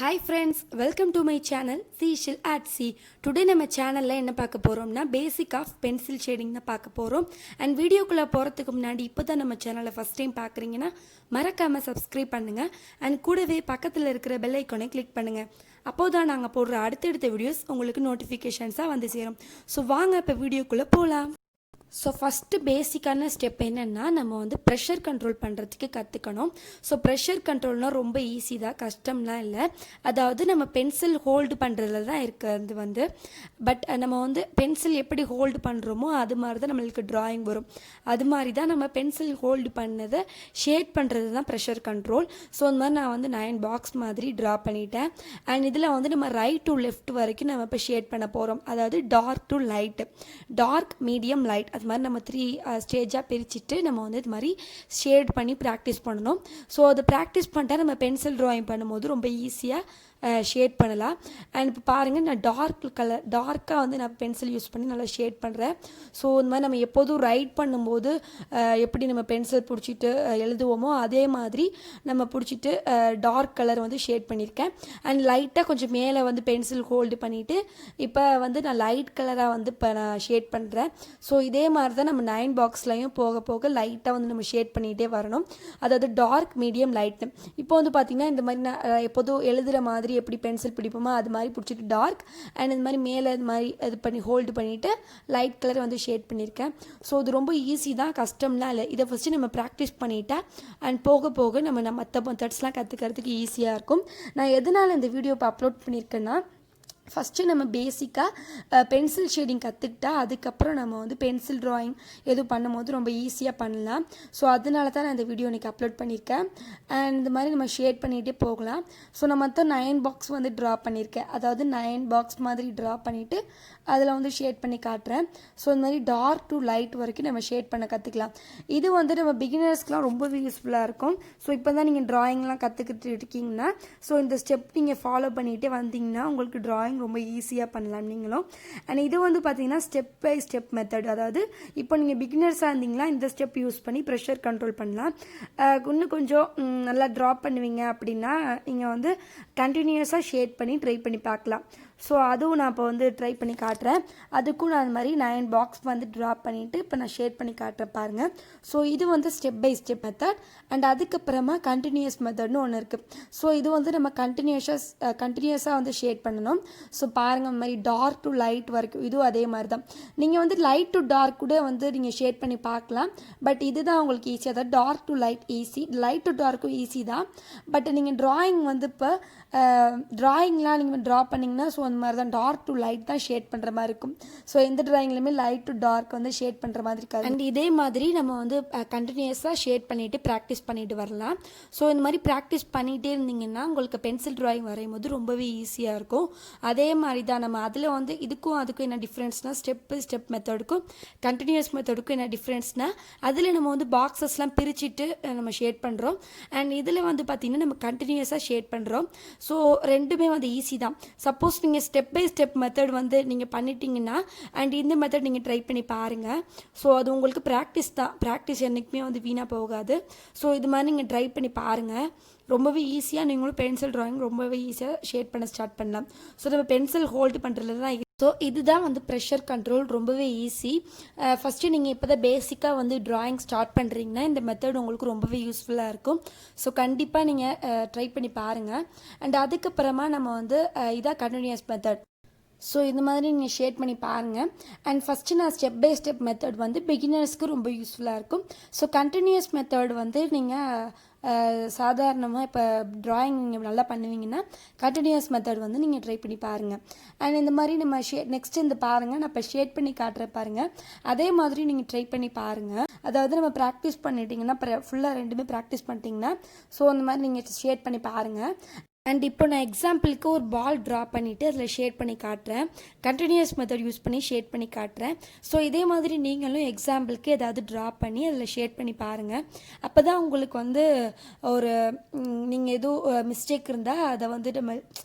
Hi friends, welcome to my channel Seashell Artsy. Today நம்ம சேனல்ல என்ன பார்க்க போறோம்னா basic of pencil shading தான் பார்க்க போறோம். And வீடியோக்குள்ள போறதுக்கு முன்னாடி இப்போதான் நம்ம சேனலை first time பார்க்கறீங்கன்னா மறக்காம subscribe பண்ணுங்க and கூடவே பக்கத்துல இருக்கிற bell icon-ஐ click பண்ணுங்க. அப்போதான் நாங்க போடுற அடுத்தடுத்த வீடியோஸ் உங்களுக்கு நோட்டிஃபிகேஷன்ஸா வந்து சேரும். சோ வாங்க இப்ப வீடியோக்குள்ள போலாம். ஸோ ஃபஸ்ட்டு பேசிக்கான ஸ்டெப் என்னென்னா நம்ம வந்து ப்ரெஷர் கண்ட்ரோல் பண்ணுறதுக்கு கற்றுக்கணும். ஸோ ப்ரெஷர் கண்ட்ரோல்னால் ரொம்ப ஈஸி தான், கஷ்டம்லாம் இல்லை. அதாவது நம்ம பென்சில் ஹோல்டு பண்ணுறதுல தான் இருக்குது வந்து. பட் நம்ம வந்து பென்சில் எப்படி ஹோல்டு பண்ணுறோமோ அது மாதிரி தான் நம்மளுக்கு ட்ராயிங் வரும். அது மாதிரி தான் நம்ம பென்சில் ஹோல்டு பண்ணதை ஷேட் பண்ணுறது தான் ப்ரெஷர் கண்ட்ரோல். ஸோ அந்த மாதிரி நான் வந்து 9 பாக்ஸ் மாதிரி ட்ரா பண்ணிட்டேன். அண்ட் இதில் வந்து நம்ம ரைட் டு லெஃப்ட் வரைக்கும் நம்ம இப்போ ஷேட் பண்ண போகிறோம். அதாவது dark to light, dark medium light, அது மாதிரி நம்ம 3 ஸ்டேஜாக பிரிச்சுட்டு நம்ம வந்து இது மாதிரி ஷேட் பண்ணி ப்ராக்டிஸ் பண்ணணும். ஸோ அதை ப்ராக்டிஸ் பண்ணிட்டா நம்ம பென்சில் ட்ராயிங் பண்ணும்போது ரொம்ப ஈஸியாக ஷேட் பண்ணலாம். அண்ட் இப்போ பாருங்கள், நான் டார்க்காக வந்து நான் பென்சில் யூஸ் பண்ணி நல்லா ஷேட் பண்ணுறேன். ஸோ இந்த மாதிரி நம்ம எப்போதும் ரைட் பண்ணும்போது எப்படி நம்ம பென்சில் பிடிச்சிட்டு எழுதுவோமோ அதே மாதிரி நம்ம பிடிச்சிட்டு டார்க் கலர் வந்து ஷேட் பண்ணியிருக்கேன். அண்ட் லைட்டாக கொஞ்சம் மேலே வந்து பென்சில் ஹோல்டு பண்ணிவிட்டு இப்போ வந்து நான் லைட் கலராக வந்து இப்போ நான் ஷேட் பண்ணுறேன். ஸோ இதே மாதிரி தான் நம்ம 9 பாக்ஸ்லையும் போக போக லைட்டாக வந்து நம்ம ஷேட் பண்ணிகிட்டே வரணும். அதாவது டார்க் மீடியம் லைட்டு. இப்போ வந்து பார்த்திங்கன்னா இந்த மாதிரி நான் எப்போதும் எழுதுகிற மாதிரி எப்படி பென்சில் பிடிப்போமோ அது மாதிரி பிடிச்சிட்டு டார்க் அண்ட் இந்த மாதிரி மேலே இது மாதிரி இது பண்ணி ஹோல்டு பண்ணிவிட்டு லைட் கலர் வந்து ஷேட் பண்ணியிருக்கேன். ஸோ இது ரொம்ப ஈஸி தான், கஷ்டம்லாம் இல்லை. இதை ஃபஸ்ட்டு நம்ம ப்ராக்டிஸ் பண்ணிட்டா அண்ட் போக போக நம்ம மற்ற மெத்தட்ஸ்லாம் கற்றுக்கிறதுக்கு ஈஸியாக இருக்கும். நான் எதனால் இந்த வீடியோ இப்போ அப்லோட் பண்ணியிருக்கேன்னா, ஃபஸ்ட்டு நம்ம பேசிக்காக பென்சில் ஷேடிங் கற்றுக்கிட்டா அதுக்கப்புறம் நம்ம வந்து பென்சில் ட்ராயிங் எதுவும் பண்ணும்போது ரொம்ப ஈஸியாக பண்ணலாம். ஸோ அதனால தான் நான் இந்த வீடியோ இன்றைக்கி அப்லோட் பண்ணியிருக்கேன். அண்ட் இந்த மாதிரி நம்ம ஷேட் பண்ணிகிட்டே போகலாம். ஸோ நான் மொத்தம் 9 பாக்ஸ் வந்து ட்ரா பண்ணியிருக்கேன். அதாவது 9 பாக்ஸ் மாதிரி ட்ரா பண்ணிவிட்டு அதில் வந்து ஷேட் பண்ணி காட்டுறேன். ஸோ இந்த மாதிரி டார்க் டு லைட் வரைக்கும் நம்ம ஷேட் பண்ண கற்றுக்கலாம். இது வந்து நம்ம பிகினர்ஸ்க்குலாம் ரொம்பவே யூஸ்ஃபுல்லாக இருக்கும். ஸோ இப்போ தான் நீங்கள் ட்ராயிங்லாம் கற்றுக்கிட்டு இருக்கீங்கன்னா ஸோ இந்த ஸ்டெப் நீங்கள் ஃபாலோ பண்ணிகிட்டே வந்தீங்கன்னா உங்களுக்கு ட்ராயிங் ரொம்ப ஈஸியாக பண்ணலாம் நீங்களும். அண்ட் இது வந்து பார்த்தீங்கன்னா ஸ்டெப் பை ஸ்டெப் மெத்தட். அதாவது இப்போ நீங்கள் பிகினர்ஸாக இருந்தீங்கன்னா இந்த ஸ்டெப் யூஸ் பண்ணி ப்ரெஷர் கண்ட்ரோல் பண்ணலாம். இன்னும் கொஞ்சம் நல்லா ட்ரா பண்ணுவீங்க அப்படின்னா நீங்கள் வந்து கண்டினியூஸாக ஷேட் பண்ணி ட்ரை பண்ணி பார்க்கலாம். ஸோ அதுவும் நான் இப்போ வந்து ட்ரை பண்ணி காட்டுறேன். அதுக்கும் நான் அந்த மாதிரி 9 பாக்ஸ் வந்து ட்ரா பண்ணிவிட்டு இப்போ நான் ஷேட் பண்ணி காட்டுறேன் பாருங்கள். ஸோ இது வந்து step by step method. And அதுக்கப்புறமா கண்டினியூஸ் மெத்தட்னு ஒன்று இருக்குது. ஸோ இது வந்து நம்ம கண்டினியூஸாக வந்து ஷேட் பண்ணணும். ஸோ பாருங்கள், இந்த மாதிரி டார்க் டு லைட் வரைக்கும் இதுவும் அதே மாதிரி தான். நீங்கள் வந்து லைட் டு டார்க் கூட வந்து நீங்கள் ஷேட் பண்ணி பார்க்கலாம். பட் இதுதான் உங்களுக்கு ஈஸி. அதாவது dark to light easy, light to டார்க்கும் ஈஸி தான். பட் நீங்கள் ட்ராயிங் வந்து இப்போ ட்ராயிங்லாம் நீங்கள் ட்ரா பண்ணிங்கன்னா ஸோ அந்த மாதிரி தான் டார்க் டு லைட் தான் ஷேட் பண்ணுற மாதிரி இருக்கும். ஸோ எந்த ட்ராயிங்லையுமே லைட் டு டார்க் வந்து ஷேட் பண்ணுற மாதிரி இருக்காது. அண்ட் இதே மாதிரி நம்ம வந்து கண்டினியூஸாக ஷேட் பண்ணிவிட்டு ப்ராக்டிஸ் பண்ணிட்டு வரலாம். ஸோ இந்த மாதிரி ப்ராக்டிஸ் பண்ணிகிட்டே இருந்தீங்கன்னா உங்களுக்கு பென்சில் ட்ராயிங் வரையும் போது ரொம்பவே ஈஸியாக இருக்கும். அதே மாதிரி தான் நம்ம அதில் வந்து இதுக்கும் அதுக்கும் என்ன டிஃப்ரென்ஸ்னால் ஸ்டெப் பை ஸ்டெப் மெத்தடுக்கும் கண்டினியூஸ் மெத்தடுக்கும் என்ன டிஃப்ரென்ஸ்னால் அதில் நம்ம வந்து பாக்ஸஸ்லாம் பிரிச்சுட்டு நம்ம ஷேட் பண்ணுறோம். அண்ட் இதில் வந்து பார்த்திங்கன்னா நம்ம கண்டினியூஸாக ஷேட் பண்ணுறோம். ஸோ ரெண்டுமே வந்து ஈஸி தான். சப்போஸ் நீங்கள் ஸ்டெப் பை ஸ்டெப் மெத்தட் வந்து நீங்கள் பண்ணிட்டீங்கன்னா அண்ட் இந்த மெத்தட் நீங்கள் ட்ரை பண்ணி பாருங்கள். ஸோ அது உங்களுக்கு ப்ராக்டிஸ் தான், ப்ராக்டிஸ் என்றைக்குமே வந்து வீணாக போகாது. ஸோ இது மாதிரி நீங்கள் ட்ரை பண்ணி பாருங்கள். ரொம்பவே ஈஸியாக நீங்களும் பென்சில் ட்ராயிங் ரொம்பவே ஈஸியாக ஷேட் பண்ண ஸ்டார்ட் பண்ணலாம். ஸோ நம்ம பென்சில் ஹோல்டு பண்ணுறதுல தான். ஸோ இதுதான் வந்து ப்ரெஷர் கண்ட்ரோல், ரொம்பவே ஈஸி. ஃபஸ்ட்டு நீங்கள் இப்போ தான் பேசிக்காக வந்து ட்ராயிங் ஸ்டார்ட் பண்ணுறீங்கன்னா இந்த மெத்தட் உங்களுக்கு ரொம்பவே யூஸ்ஃபுல்லாக இருக்கும். ஸோ கண்டிப்பாக நீங்கள் ட்ரை பண்ணி பாருங்கள். அண்ட் அதுக்கப்புறமா நம்ம வந்து இதான் கண்டினியூஸ் மெத்தட். ஸோ இந்த மாதிரி நீங்கள் ஷேட் பண்ணி பாருங்கள். அண்ட் ஃபஸ்ட்டு நான் ஸ்டெப் பை ஸ்டெப் மெத்தட் வந்து பிகினர்ஸ்க்கு ரொம்ப யூஸ்ஃபுல்லாக இருக்கும். ஸோ கண்டினியூஸ் மெத்தட் வந்து நீங்கள் சாதாரணமாக இப்போ ட்ராயிங் நீங்கள் நல்லா பண்ணுவீங்கன்னா கண்டினியூஸ் மெத்தட் வந்து நீங்கள் ட்ரை பண்ணி பாருங்கள். அண்ட் இந்த மாதிரி நம்ம நெக்ஸ்ட்டு இந்த பாருங்கள், நான் இப்போ ஷேட் பண்ணி காட்டுறேன் பாருங்கள். அதே மாதிரி நீங்கள் ட்ரை பண்ணி பாருங்கள். அதாவது நம்ம ப்ராக்டிஸ் பண்ணிட்டீங்கன்னா ஃபுல்லாக ரெண்டுமே ப்ராக்டிஸ் பண்ணிட்டீங்கன்னா ஸோ அந்த மாதிரி நீங்கள் ஷேட் பண்ணி பாருங்கள். அண்ட் இப்போ நான் எக்ஸாம்பிளுக்கு ஒரு பால் ட்ரா பண்ணிவிட்டு அதில் ஷேட் பண்ணி காட்டுறேன். கண்டினியூஸ் மெத்தட் யூஸ் பண்ணி ஷேட் பண்ணி காட்டுறேன். ஸோ இதே மாதிரி நீங்களும் எக்ஸாம்பிளுக்கு ஏதாவது ட்ரா பண்ணி அதில் ஷேட் பண்ணி பாருங்கள். அப்போ தான் உங்களுக்கு வந்து ஒரு நீங்கள் எதுவும் மிஸ்டேக் இருந்தால் அதை வந்து நம்ம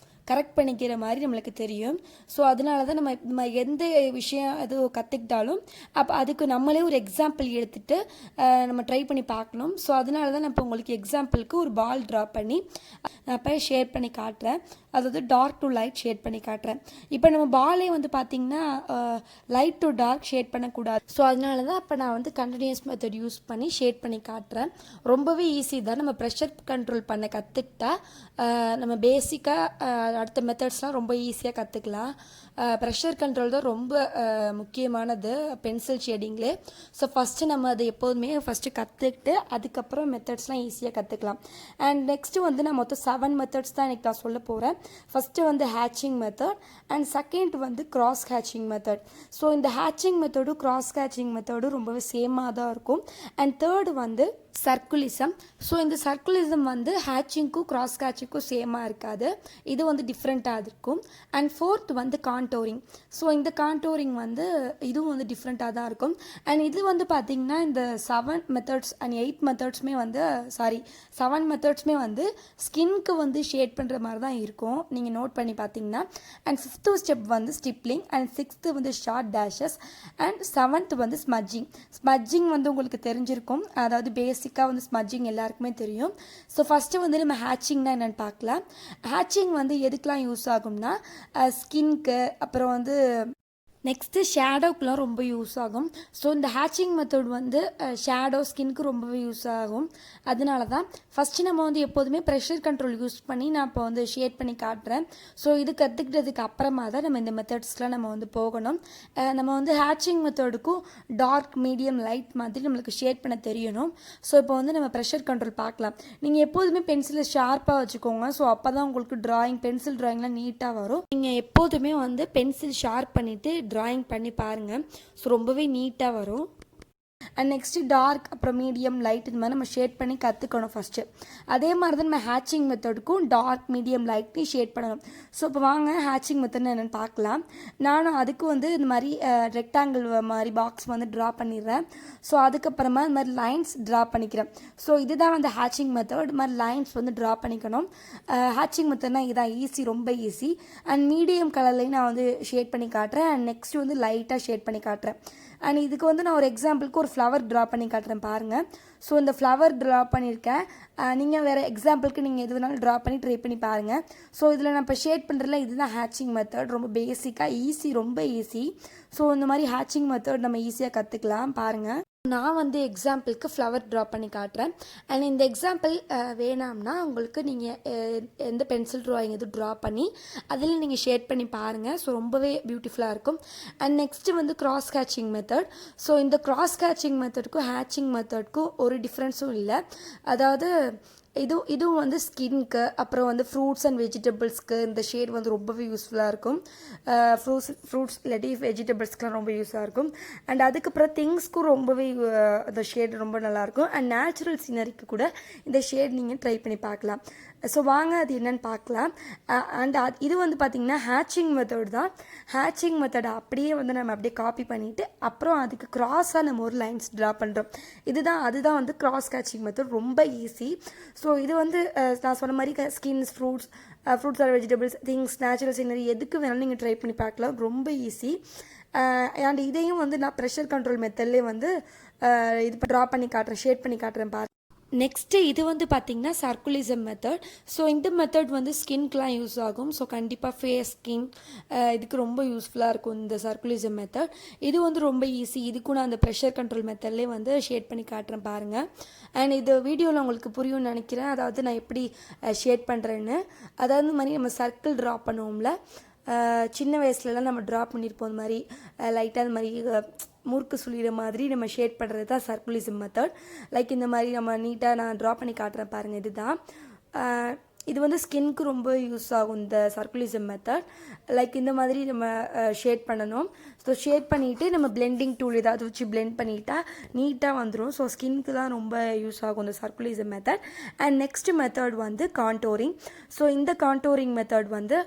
கரெக்ட் பண்ணிக்கிற மாதிரி நம்மளுக்கு தெரியும். ஸோ அதனால தான் நம்ம எந்த விஷயம் எதுவும் கற்றுக்கிட்டாலும் அப்போ அதுக்கு நம்மளே ஒரு எக்ஸாம்பிள் எடுத்துகிட்டு நம்ம ட்ரை பண்ணி பார்க்கணும். ஸோ அதனால தான் நான் இப்போ உங்களுக்கு எக்ஸாம்பிளுக்கு ஒரு பால் ட்ரா பண்ணி நான் இப்போ ஷேர் பண்ணி காட்டுறேன். அதாவது டார்க் டு லைட் ஷேட் பண்ணி காட்டுறேன். இப்போ நம்ம பாலே வந்து பார்த்திங்கன்னா லைட் டு டார்க் ஷேட் பண்ணக்கூடாது. ஸோ அதனால தான் இப்போ நான் வந்து கண்டினியூஸ் மெத்தட் யூஸ் பண்ணி ஷேட் பண்ணி காட்டுறேன். ரொம்பவே ஈஸி தான். நம்ம ப்ரெஷர் கண்ட்ரோல் பண்ண கற்றுக்கிட்டா நம்ம பேசிக்காக அடுத்த மெத்தட்ஸ்லாம் ரொம்ப ஈஸியாக கற்றுக்கலாம். ப்ரெஷர் கண்ட்ரோல் தான் ரொம்ப முக்கியமானது பென்சில் ஷேடிங்லே. ஸோ ஃபஸ்ட்டு நம்ம அதை எப்போதுமே ஃபஸ்ட்டு கற்றுக்கிட்டு அதுக்கப்புறம் மெத்தட்ஸ்லாம் ஈஸியாக கற்றுக்கலாம். அண்ட் நெக்ஸ்ட்டு வந்து நான் மொத்தம் 7 மெத்தட்ஸ் தான் எனக்கு நான் சொல்ல போகிறேன். ஃபஸ்ட்டு வந்து ஹேட்சிங் மெத்தட் அண்ட் செகண்ட் வந்து கிராஸ் ஹேட்சிங் மெத்தட். ஸோ இந்த ஹேட்சிங் மெத்தடும் கிராஸ் ஹேட்சிங் மெத்தடும் ரொம்பவே சேமாக தான் இருக்கும். அண்ட் தேர்டு வந்து சர்க்குலிசம். ஸோ இந்த சர்க்குலிசம் வந்து ஹேட்சிங்க்கும் கிராஸ் ஹேட்சிங்க்கும் சேமாக இருக்காது, இது வந்து டிஃப்ரெண்ட்டாக இருக்கும். அண்ட் ஃபோர்த் வந்து கான்டோரிங். ஸோ இந்த கான்டோரிங் வந்து இதுவும் வந்து டிஃப்ரெண்ட்டாக தான் இருக்கும். அண்ட் இது வந்து பார்த்திங்கன்னா இந்த 7 மெத்தட்ஸ் அண்ட் 8 மெத்தட்ஸுமே வந்து 7 மெத்தட்ஸுமே வந்து ஸ்கின்க்கு வந்து ஷேட் பண்ணுற மாதிரி தான் இருக்கும், நீங்கள் நோட் பண்ணி பார்த்தீங்கன்னா. அண்ட் 5th ஸ்டெப் வந்து ஸ்டிப்லிங் அண்ட் 6th வந்து ஷார்ட் டேஷஸ் அண்ட் 7th வந்து ஸ்மட்ஜிங். ஸ்மட்ஜிங் வந்து உங்களுக்கு தெரிஞ்சிருக்கும், அதாவது பேசிக்காக வந்து ஸ்மட்ஜிங் எல்லாருக்குமே தெரியும். ஸோ ஃபஸ்ட்டு வந்து நம்ம ஹேட்சிங்னா என்னென்னு பார்க்கலாம். ஹேட்சிங் வந்து எதுக்கெலாம் யூஸ் ஆகும்னா ஸ்கின்க்கு, அப்புறம் வந்து நெக்ஸ்ட்டு ஷேடோக்கெலாம் ரொம்ப யூஸ் ஆகும். ஸோ இந்த ஹேட்சிங் மெத்தட் வந்து ஷேடோ ஸ்கின்க்கு ரொம்பவே யூஸ் ஆகும். அதனால தான் ஃபஸ்ட்டு நம்ம வந்து எப்போதுமே ப்ரெஷர் கண்ட்ரோல் யூஸ் பண்ணி நான் இப்போ வந்து ஷேட் பண்ணி காட்டுறேன். ஸோ இது கற்றுக்கிட்டதுக்கு அப்புறமா தான் நம்ம இந்த மெத்தட்ஸ்லாம் நம்ம வந்து போகணும். நம்ம வந்து ஹேட்சிங் மெத்தடுக்கும் டார்க் மீடியம் லைட் மாதிரி நம்மளுக்கு ஷேட் பண்ண தெரியணும். ஸோ இப்போ வந்து நம்ம ப்ரெஷர் கண்ட்ரோல் பார்க்கலாம். நீங்கள் எப்போதுமே பென்சிலை ஷார்ப்பாக வச்சுக்கோங்க. ஸோ அப்போ தான் உங்களுக்கு பென்சில் ட்ராயிங்லாம் நீட்டாக வரும். நீங்கள் எப்போதுமே வந்து பென்சில் ஷார்ப் பண்ணிவிட்டு ட்ராயிங் பண்ணி பாருங்கள். ஸோ ரொம்பவே நீட்டாக வரும். அண்ட் நெக்ஸ்ட்டு டார்க், அப்புறம் மீடியம், லைட், இது மாதிரி நம்ம ஷேட் பண்ணி கற்றுக்கணும் ஃபஸ்ட்டு. அதே மாதிரி தான் நம்ம ஹேட்சிங் மெத்தடுக்கும் டார்க் மீடியம் லைட்னு ஷேட் பண்ணணும். ஸோ இப்போ வாங்க ஹேட்சிங் மெத்தட்னு என்னென்னு பார்க்கலாம். நானும் அதுக்கு வந்து இந்த மாதிரி ரெக்டாங்கிள் மாதிரி பாக்ஸ் வந்து ட்ரா பண்ணிடுறேன். ஸோ அதுக்கப்புறமா இந்த மாதிரி லைன்ஸ் ட்ரா பண்ணிக்கிறேன். ஸோ இதுதான் வந்து ஹேட்சிங் மெத்தட். இது மாதிரி லைன்ஸ் வந்து ட்ரா பண்ணிக்கணும். ஹேட்சிங் மெத்தட்னா இதுதான் ஈஸி, ரொம்ப ஈஸி. அண்ட் மீடியம் கலர்லேயும் நான் வந்து ஷேட் பண்ணி காட்டுறேன். அண்ட் நெக்ஸ்ட் வந்து லைட்டாக ஷேட் பண்ணி காட்டுறேன். அண்ட் இதுக்கு வந்து நான் ஒரு எக்ஸாம்பிளுக்கு ஒரு ஃப்ளவர் ட்ரா பண்ணி காட்டுறேன் பாருங்கள். ஸோ இந்த ஃப்ளவர் ட்ரா பண்ணியிருக்கேன். நீங்கள் வேறு எக்ஸாம்பிளுக்கு நீங்கள் எது வேணாலும் ட்ரா பண்ணி ட்ரை பண்ணி பாருங்கள். ஸோ இதில் நான் இப்போ ஷேட் பண்ணுறதுல இதுதான் ஹேட்சிங் மெத்தட். ரொம்ப பேசிக்காக ஈஸி, ரொம்ப ஈஸி. ஸோ இந்த மாதிரி ஹேட்சிங் மெத்தட் நம்ம ஈஸியாக கற்றுக்கலாம் பாருங்கள். நான் வந்து எக்ஸாம்பிளுக்கு ஃப்ளவர் ட்ரா பண்ணி காட்டுறேன். அண்ட் இந்த எக்ஸாம்பிள் வேணாம்னா உங்களுக்கு நீங்கள் எந்த பென்சில் ட்ராயிங் எதுவும் ட்ரா பண்ணி அதில் நீங்கள் ஷேட் பண்ணி பாருங்கள். ஸோ ரொம்பவே பியூட்டிஃபுல்லாக இருக்கும். அண்ட் நெக்ஸ்ட்டு வந்து கிராஸ் ஹேட்சிங் மெத்தட். ஸோ இந்த கிராஸ் ஹேட்சிங் மெத்தடுக்கும் ஹேட்சிங் மெத்தடுக்கும் ஒரு டிஃப்ரென்ஸும் இல்லை. அதாவது இதுவும் வந்து ஸ்கின்க்கு, அப்புறம் வந்து ஃப்ரூட்ஸ் அண்ட் வெஜிடபிள்ஸ்க்கு இந்த ஷேட் வந்து ரொம்பவே யூஸ்ஃபுல்லாக இருக்கும். ஃப்ரூட்ஸ் இல்லாட்டி வெஜிடபிள்ஸ்க்குலாம் ரொம்ப யூஸாக இருக்கும். அண்ட் அதுக்கப்புறம் திங்ஸ்க்கும் ரொம்பவே இந்த ஷேட் ரொம்ப நல்லாயிருக்கும். அண்ட் நேச்சுரல் சீனரிக்கு கூட இந்த ஷேட் நீங்கள் ட்ரை பண்ணி பார்க்கலாம். ஸோ வாங்க அது என்னென்னு பார்க்கலாம். அண்ட் இது வந்து பார்த்திங்கன்னா ஹேட்சிங் மெத்தட் தான். ஹேட்சிங் மெத்தடை அப்படியே வந்து நம்ம அப்படியே காப்பி பண்ணிவிட்டு அப்புறம் அதுக்கு க்ராஸாக நம்ம ஒரு லைன்ஸ் ட்ரா பண்ணுறோம். அதுதான் வந்து கிராஸ் ஹேட்சிங் மெத்தட். ரொம்ப ஈஸி. ஸோ இது வந்து நான் சொன்ன மாதிரி skins, fruits or vegetables, things, natural scenery எதுக்கு வேணாலும் நீங்கள் ட்ரை பண்ணி பார்க்கலாம். ரொம்ப ஈஸி. அண்ட் இதையும் வந்து நான் ப்ரெஷர் கண்ட்ரோல் மெத்தட்லேயே வந்து இது ட்ரா பண்ணி காட்டுறேன், ஷேட் பண்ணி காட்டுறேன் பாருங்கள். நெக்ஸ்ட்டு இது வந்து பார்த்திங்கன்னா சர்க்குலிசம் மெத்தட். ஸோ இந்த மெத்தட் வந்து ஸ்கின்க்கெலாம் யூஸ் ஆகும். ஸோ கண்டிப்பாக ஃபேஸ், ஸ்கின் இதுக்கு ரொம்ப யூஸ்ஃபுல்லாக இருக்கும் இந்த சர்க்குலிசம் மெத்தட். இது வந்து ரொம்ப ஈஸி. இதுக்கும் நான் அந்த ப்ரெஷர் கண்ட்ரோல் மெத்தட்லேயே வந்து ஷேட் பண்ணி காட்டுறேன் பாருங்கள். அண்ட் இது வீடியோவில் உங்களுக்கு புரியும்னு நினைக்கிறேன். அதாவது நான் எப்படி ஷேட் பண்ணுறேன்னு. அதாவது இந்த மாதிரி நம்ம சர்க்கிள் ட்ரா பண்ணுவோம்ல, சின்ன வயசுலலாம் நம்ம ட்ரா பண்ணியிருப்போம். இந்த மாதிரி லைட்டாக இந்த மாதிரி முறுக்கு சுழிகிற மாதிரி நம்ம ஷேட் பண்ணுறது தான் சர்க்குலிசம் மெத்தட். லைக் இந்த மாதிரி நம்ம நீட்டாக நான் ட்ரா பண்ணி காட்டுறேன் பாருங்கள். இதுதான் இது வந்து ஸ்கின்க்கு ரொம்ப யூஸ் ஆகும் இந்த சர்க்குலிசம் மெத்தட். லைக் இந்த மாதிரி நம்ம ஷேட் பண்ணணும். ஸோ ஷேட் பண்ணிவிட்டு நம்ம பிளெண்டிங் டூல் ஏதாவது வச்சு பிளெண்ட் பண்ணிட்டா நீட்டாக வந்துடும். ஸோ ஸ்கின்க்கு தான் ரொம்ப யூஸ் ஆகும் இந்த சர்க்குலிசம் மெத்தட். அண்ட் நெக்ஸ்ட் மெத்தட் வந்து கான்டோரிங். ஸோ இந்த கான்டோரிங் மெத்தட் வந்து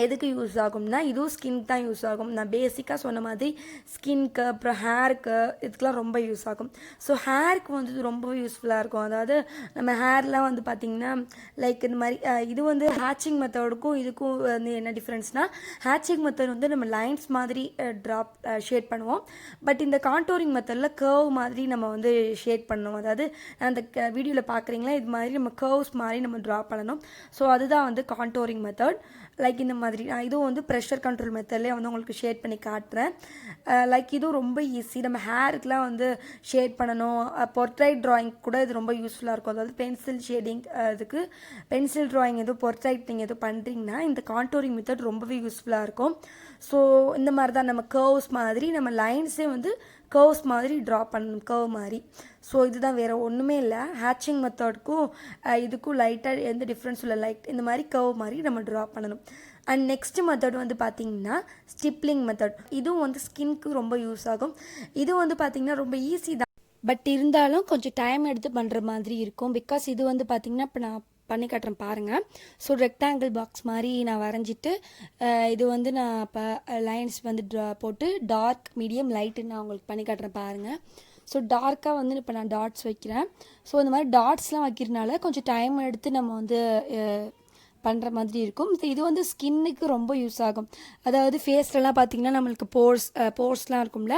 எதுக்கு யூஸ் ஆகும்னா இதுவும் ஸ்கின் தான் யூஸ் ஆகும். நான் பேசிக்காக சொன்ன மாதிரி ஸ்கின்க்கு அப்புறம் ஹேருக்கு இதுக்கெலாம் ரொம்ப யூஸ் ஆகும். ஸோ ஹேருக்கு வந்து இது ரொம்ப யூஸ்ஃபுல்லாக இருக்கும். அதாவது நம்ம ஹேர்லாம் வந்து பார்த்திங்கன்னா லைக் இந்த மாதிரி இது வந்து ஹேச்சிங் மெத்தடுக்கும் இதுக்கும் வந்து என்ன டிஃப்ரென்ஸ்னால் ஹேச்சிங் மெத்தட் வந்து நம்ம லைன்ஸ் மாதிரி ட்ராப் ஷேட் பண்ணுவோம். பட் இந்த கான்டோரிங் மெத்தடில் கர்வ் மாதிரி நம்ம வந்து ஷேட் பண்ணணும். அதாவது அந்த வீடியோவில் பார்க்குறீங்களா இது மாதிரி நம்ம கர்வ்ஸ் மாதிரி நம்ம ட்ரா பண்ணணும். ஸோ அதுதான் வந்து கான்டோரிங் மெத்தட். லைக் இந்த மாதிரி இதுவும் வந்து ப்ரெஷர் கண்ட்ரோல் மெத்தட்லேயே வந்து உங்களுக்கு ஷேட் பண்ணி காட்டுறேன். லைக் இதுவும் ரொம்ப ஈஸி. நம்ம ஹேருக்குலாம் வந்து ஷேட் பண்ணணும், பொர்ட்ரைட் ட்ராயிங் கூட இது ரொம்ப யூஸ்ஃபுல்லாக இருக்கும். அதாவது பென்சில் ஷேடிங் இதுக்கு பென்சில் ட்ராயிங் எதுவும் பொர்ட்ரைட் நீங்கள் எதுவும் பண்ணுறீங்கன்னா இந்த கான்டோரிங் மெத்தட் ரொம்பவே யூஸ்ஃபுல்லாக இருக்கும். ஸோ இந்த மாதிரி தான் நம்ம கர்வ்ஸ் மாதிரி நம்ம லைன்ஸே வந்து கர்வ்ஸ் மாதிரி ட்ரா பண்ணணும், கர்வ் மாதிரி. ஸோ இதுதான், வேறு ஒன்றுமே இல்லை. ஹேச்சிங் மெத்தடுக்கும் இதுக்கும் லைட்டாக எந்த டிஃப்ரென்ஸும் இல்லை. லைட் இந்த மாதிரி கர்வ் மாதிரி நம்ம ட்ரா பண்ணணும். அண்ட் நெக்ஸ்ட் மெத்தட் வந்து பார்த்திங்கன்னா ஸ்டிப்லிங் மெத்தட். இதுவும் வந்து ஸ்கின்க்கு ரொம்ப யூஸ் ஆகும். இது வந்து பார்த்திங்கன்னா ரொம்ப ஈஸி தான், பட் இருந்தாலும் கொஞ்சம் டைம் எடுத்து பண்ணுற மாதிரி இருக்கும். பிகாஸ் இது வந்து பார்த்திங்கன்னா இப்போ நான் பண்ணி காட்டுறேன் பாருங்கள். ஸோ ரெக்டாங்கிள் பாக்ஸ் மாதிரி நான் வரைஞ்சிட்டு இது வந்து நான் இப்போ லைன்ஸ் வந்து போட்டு டார்க் மீடியம் லைட்டுன்னு நான் உங்களுக்கு பண்ணி காட்டுறேன் பாருங்கள். ஸோ டார்க்காக வந்து இப்போ நான் டாட்ஸ் வைக்கிறேன். ஸோ இந்த மாதிரி டாட்ஸ்லாம் வைக்கிறதுனால கொஞ்சம் டைம் எடுத்து நம்ம வந்து பண்ணுற மாதிரி இருக்கும். இது வந்து ஸ்கின்னுக்கு ரொம்ப யூஸ் ஆகும். அதாவது ஃபேஸ்லலாம் பார்த்திங்கன்னா நம்மளுக்கு போர்ஸ்லாம் இருக்கும்ல,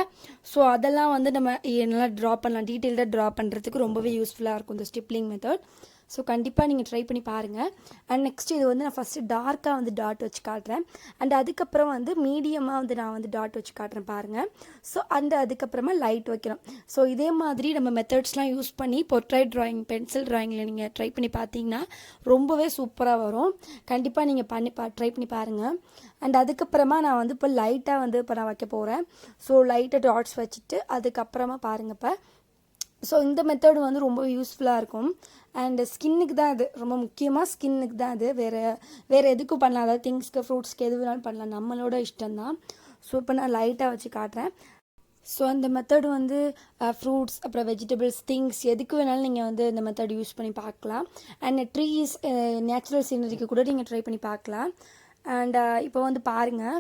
ஸோ அதெல்லாம் வந்து நம்ம நல்லா ட்ரா பண்ணலாம், டீட்டெயில்டாக ட்ரா பண்ணுறதுக்கு ரொம்பவே யூஸ்ஃபுல்லாக இருக்கும் இந்த ஸ்டிப்லிங் மெத்தட். ஸோ கண்டிப்பாக நீங்கள் ட்ரை பண்ணி பாருங்கள். அண்ட் நெக்ஸ்ட் இது வந்து நான் ஃபஸ்ட்டு டார்க்காக வந்து டாட் வச்சு காட்டுறேன். அண்ட் அதுக்கப்புறம் வந்து மீடியமாக வந்து நான் வந்து டாட் வச்சு காட்டுறேன் பாருங்கள். ஸோ அதுக்கப்புறமா லைட் வைக்கிறோம். ஸோ இதே மாதிரி நம்ம மெத்தட்ஸ்லாம் யூஸ் பண்ணி பொர்ட்ரைட் ட்ராயிங் பென்சில் ட்ராயிங்கில் நீங்கள் ட்ரை பண்ணி பார்த்தீங்கன்னா ரொம்பவே சூப்பராக வரும். கண்டிப்பாக நீங்கள் ட்ரை பண்ணி பாருங்கள். அண்ட் அதுக்கப்புறமா நான் வந்து இப்போ லைட்டாக வந்து இப்போ நான் வைக்க போகிறேன். ஸோ லைட்டாக டாட்ஸ் வச்சுட்டு அதுக்கப்புறமா பாருங்கள் இப்போ. ஸோ இந்த மெத்தடு வந்து ரொம்ப யூஸ்ஃபுல்லாக இருக்கும். அண்டு ஸ்கின்னுக்கு தான் அது ரொம்ப முக்கியமாக, ஸ்கின்னுக்கு தான் அது. வேறு எதுக்கும் பண்ணலாம். அதாவது திங்ஸ்க்கு ஃப்ரூட்ஸ்க்கு எது வேணாலும் பண்ணலாம், நம்மளோட இஷ்டம்தான். ஸோ இப்போ நான் லைட்டாக வச்சு காட்டுறேன். ஸோ அந்த மெத்தடு வந்து ஃப்ரூட்ஸ் அப்புறம் வெஜிடபிள்ஸ் திங்ஸ் எதுக்கு வேணாலும் நீங்கள் வந்து இந்த மெத்தட் யூஸ் பண்ணி பார்க்கலாம். அண்ட் ட்ரீஸ் நேச்சுரல் சீனரிக்கு கூட நீங்கள் ட்ரை பண்ணி பார்க்கலாம். அண்ட் இப்போ வந்து பாருங்கள்.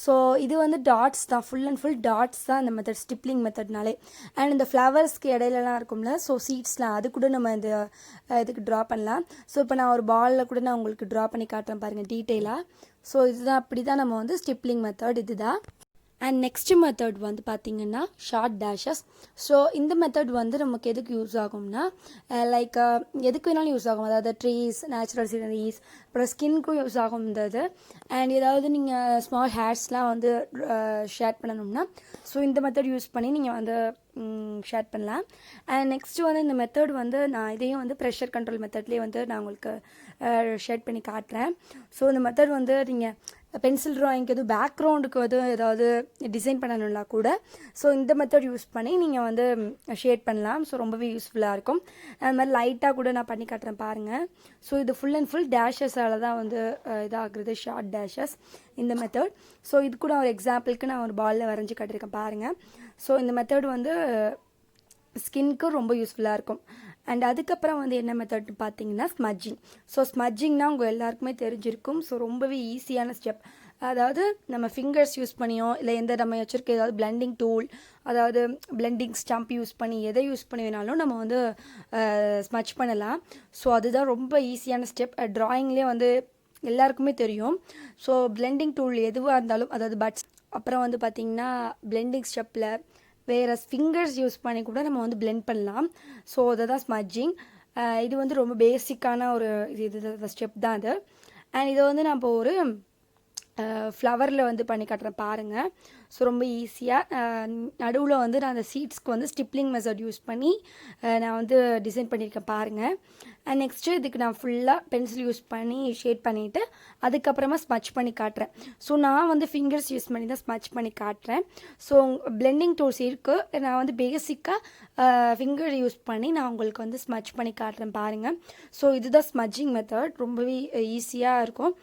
ஸோ இது வந்து டாட்ஸ் தான், ஃபுல் அண்ட் ஃபுல் டாட்ஸ் தான் இந்த மெத்தட், ஸ்டிப்லிங் மெத்தட்னாலே. அண்ட் இந்த ஃப்ளவர்ஸ்க்கு இடையிலலாம் இருக்கும்ல, ஸோ சீட்ஸ்லாம் அது கூட நம்ம இந்த இதுக்கு ட்ரா பண்ணலாம். ஸோ இப்போ நான் ஒரு பாலில் கூட நான் உங்களுக்கு ட்ரா பண்ணி காட்டுறேன் பாருங்கள் டீட்டெயிலாக. ஸோ இதுதான், அப்படி தான் நம்ம வந்து ஸ்டிப்லிங் மெத்தட் இதுதான். அண்ட் நெக்ஸ்ட் மெத்தட் வந்து பார்த்திங்கன்னா ஷார்ட் டேஷஸ். ஸோ இந்த மெத்தட் வந்து நமக்கு எதுக்கு யூஸ் ஆகும்னா லைக் எதுக்கு வேணாலும் யூஸ் ஆகும். அதாவது ட்ரீஸ், நேச்சுரல் சீனரிஸ், அப்புறம் ஸ்கின்க்கும் யூஸ் ஆகும் இந்த இது. அண்ட் ஏதாவது நீங்கள் ஸ்மால் ஹேர்ஸ்லாம் வந்து ஷேட் பண்ணணும்னா ஸோ இந்த மெத்தட் யூஸ் பண்ணி நீங்கள் வந்து ஷேட் பண்ணலாம். அண்ட் நெக்ஸ்ட்டு வந்து இந்த மெத்தட் வந்து நான் இதையும் வந்து ப்ரெஷர் கண்ட்ரோல் மெத்தட்லேயே வந்து நான் உங்களுக்கு ஷேட் பண்ணி காட்டுறேன். ஸோ இந்த மெத்தட் வந்து நீங்கள் பென்சில் ட்ராயிங்க்கு எதுவும் பேக்ரவுண்டுக்கு ஏதாவது டிசைன் பண்ணணும்னா கூட ஸோ இந்த மெத்தட் யூஸ் பண்ணி நீங்கள் வந்து ஷேட் பண்ணலாம். ஸோ ரொம்பவே யூஸ்ஃபுல்லாக இருக்கும். அது மாதிரி லைட்டாக கூட நான் பண்ணி காட்டுறேன் பாருங்கள். ஸோ இது ஃபுல் அண்ட் ஃபுல் டேஷஸால் தான் வந்து இதாகிறது, ஷார்ட் டேஷஸ் இந்த மெத்தட். ஸோ இது கூட ஒரு எக்ஸாம்பிளுக்கு நான் ஒரு பாலில் வரைஞ்சி காட்டியிருக்கேன் பாருங்கள். ஸோ இந்த மெத்தட் வந்து ஸ்கின்க்கு ரொம்ப யூஸ்ஃபுல்லாக இருக்கும். அண்ட் அதுக்கப்புறம் வந்து என்ன மெத்தட் பார்த்தீங்கன்னா ஸ்மட்ஜிங். ஸோ ஸ்மட்ஜிங்னா உங்கள் எல்லாருக்குமே தெரிஞ்சிருக்கும். ஸோ ரொம்பவே ஈஸியான ஸ்டெப். அதாவது நம்ம ஃபிங்கர்ஸ் யூஸ் பண்ணியோ இல்லை எந்த நம்ம வச்சுருக்க ஏதாவது பிளெண்டிங் டூல், அதாவது பிளெண்டிங் ஸ்டம்ப் யூஸ் பண்ணி எதை யூஸ் பண்ணி வேணாலும் நம்ம வந்து ஸ்மட்ச் பண்ணலாம். ஸோ அதுதான் ரொம்ப ஈஸியான ஸ்டெப். ட்ராயிங்லேயே வந்து எல்லாருக்குமே தெரியும். ஸோ பிளெண்டிங் டூல் எதுவாக இருந்தாலும், அதாவது பட்ஸ், அப்புறம் வந்து பார்த்திங்கன்னா பிளெண்டிங் ஸ்டெப்பில் வேறு ஃபிங்கர்ஸ் யூஸ் பண்ணி கூட நம்ம வந்து பிளெண்ட் பண்ணலாம். ஸோ அதை தான் ஸ்மட்ஜிங். இது வந்து ரொம்ப பேசிக்கான ஒரு இது ஸ்டெப் தான் அது. அண்ட் இதை வந்து நான் இப்போ ஒரு ஃப்ளவரில் வந்து பண்ணி காட்டுறேன் பாருங்கள். ஸோ ரொம்ப ஈஸியாக நடுவில் வந்து நான் அந்த சீட்ஸ்க்கு வந்து ஸ்டிப்லிங் மெத்தட் யூஸ் பண்ணி நான் வந்து டிசைன் பண்ணியிருக்கேன் பாருங்கள். அண்ட் நெக்ஸ்ட்டு இதுக்கு நான் ஃபுல்லாக பென்சில் யூஸ் பண்ணி ஷேட் பண்ணிவிட்டு அதுக்கப்புறமா ஸ்மட்ச் பண்ணி காட்டுறேன். ஸோ நான் வந்து ஃபிங்கர்ஸ் யூஸ் பண்ணி தான் ஸ்மட்ச் பண்ணி காட்டுறேன். ஸோ பிளெண்டிங் டூல்ஸ் இருக்குது, நான் வந்து பேசிக்காக ஃபிங்கர் யூஸ் பண்ணி நான் உங்களுக்கு வந்து ஸ்மட்ச் பண்ணி காட்டுறேன் பாருங்கள். ஸோ இதுதான் ஸ்மட்ஜிங் மெத்தட், ரொம்பவே ஈஸியாக இருக்கும்.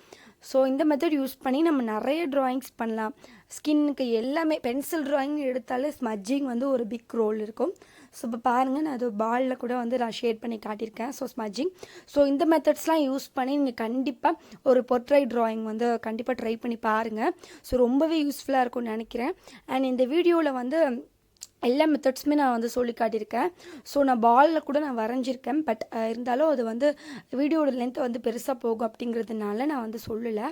ஸோ இந்த மெத்தட் யூஸ் பண்ணி நம்ம நிறைய ட்ராயிங்ஸ் பண்ணலாம். ஸ்கின்னுக்கு எல்லாமே பென்சில் ட்ராயிங் எடுத்தாலே ஸ்மட்ஜிங் வந்து ஒரு பிக் ரோல் இருக்கும். ஸோ இப்போ பாருங்கள், நான் அது பாலில் கூட வந்து நான் ஷேட் பண்ணி காட்டியிருக்கேன். So smudging. ஸோ இந்த மெத்தட்ஸ்லாம் யூஸ் பண்ணி நீங்கள் கண்டிப்பாக ஒரு போர்ட்ரைட் ட்ராயிங் வந்து கண்டிப்பாக ட்ரை பண்ணி பாருங்கள். ஸோ ரொம்பவே யூஸ்ஃபுல்லாக இருக்கும்னு நினைக்கிறேன். அண்ட் இந்த வீடியோவில் வந்து எல்லா மெத்தட்ஸுமே நான் வந்து சொல்லி காட்டியிருக்கேன். ஸோ நான் பாலில் கூட நான் வரைஞ்சிருக்கேன். பட் இருந்தாலும் அது வந்து வீடியோட லென்த் வந்து பெருசாக போகும் அப்படிங்கிறதுனால நான் வந்து சொல்லலை.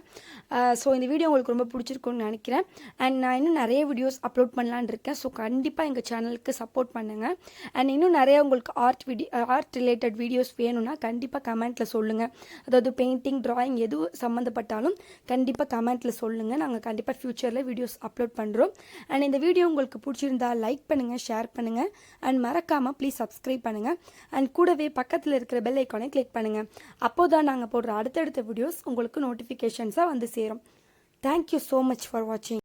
ஸோ இந்த வீடியோ உங்களுக்கு ரொம்ப பிடிச்சிருக்குன்னு நினைக்கிறேன். அண்ட் நான் இன்னும் நிறைய வீடியோஸ் அப்லோட் பண்ணலான்னு இருக்கேன். ஸோ கண்டிப்பாக எங்கள் சேனலுக்கு சப்போர்ட் பண்ணுங்கள். அண்ட் இன்னும் நிறைய உங்களுக்கு ஆர்ட் ரிலேட்டட் வீடியோஸ் வேணும்னா கண்டிப்பாக கமெண்ட்டில் சொல்லுங்கள். அதாவது பெயிண்டிங், ட்ராயிங் எது சம்மந்தப்பட்டாலும் கண்டிப்பாக கமெண்ட்டில் சொல்லுங்கள். நாங்கள் கண்டிப்பாக ஃப்யூச்சரில் வீடியோஸ் அப்லோட் பண்ணுறோம். அண்ட் இந்த வீடியோ உங்களுக்கு பிடிச்சிருந்தா லைக் பண்ணுங்கள், ஷேர் பண்ணுங்கள். அண்ட் மறக்காமல் ப்ளீஸ் சப்ஸ்கிரைப் பண்ணுங்கள். அண்ட் கூடவே பக்கத்தில் இருக்கிற பெல் ஐக்கானை கிளிக் பண்ணுங்கள். அப்போ தான் நாங்கள் போடுற அடுத்தடுத்த வீடியோஸ் உங்களுக்கு நோட்டிஃபிகேஷன்ஸாக வந்து சேரும். தேங்க்யூ ஸோ மச் ஃபார் வாட்சிங்.